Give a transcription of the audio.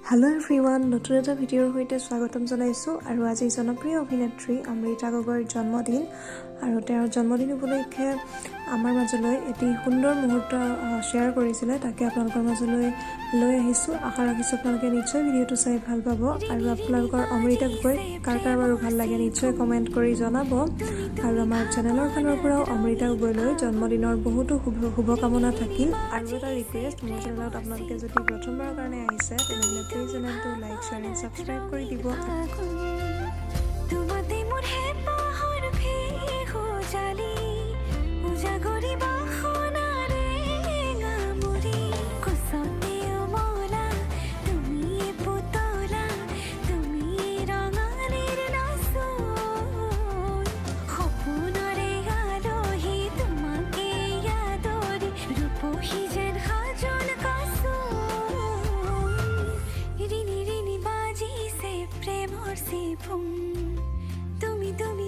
Hello everyone, নতুন এটা ভিডিঅ'ৰ সৈতে স্বাগতম জনাইছোঁ আৰু আজি জনপ্ৰিয় অভিনেত্ৰী আমৃতা গগৈৰ জন্মদিন আৰু তেওঁৰ জন্মদিন উপলক্ষে আমাৰ মাজলৈ এটি সুন্দৰ মুহূৰ্ত শ্বেয়াৰ কৰিছিলে তাকে আপোনালোকৰ মাজলৈ লৈ আহিছোঁ। আশা ৰাখিছোঁ আপোনালোকে নিশ্চয় ভিডিঅ'টো চাই ভাল পাব আৰু আপোনালোকৰ আমৃতা গগৈ কাৰ বাৰু ভাল লাগে নিশ্চয় কমেণ্ট কৰি জনাব আৰু আমাৰ চেনেলৰ ফালৰ পৰাও আমৃতা গগৈলৈ জন্মদিনৰ বহুতো শুভকামনা থাকিল। আৰু এটা ৰিকুৱেষ্ট, মোৰ চেনেলত আপোনালোকে যদি প্ৰথমবাৰৰ কাৰণে আহিছে তেনেহ'লে প্লিজ চেনেলটো লাইক শ্বেয়াৰ এণ্ড ছাবস্ক্ৰাইব কৰি দিব। তুমি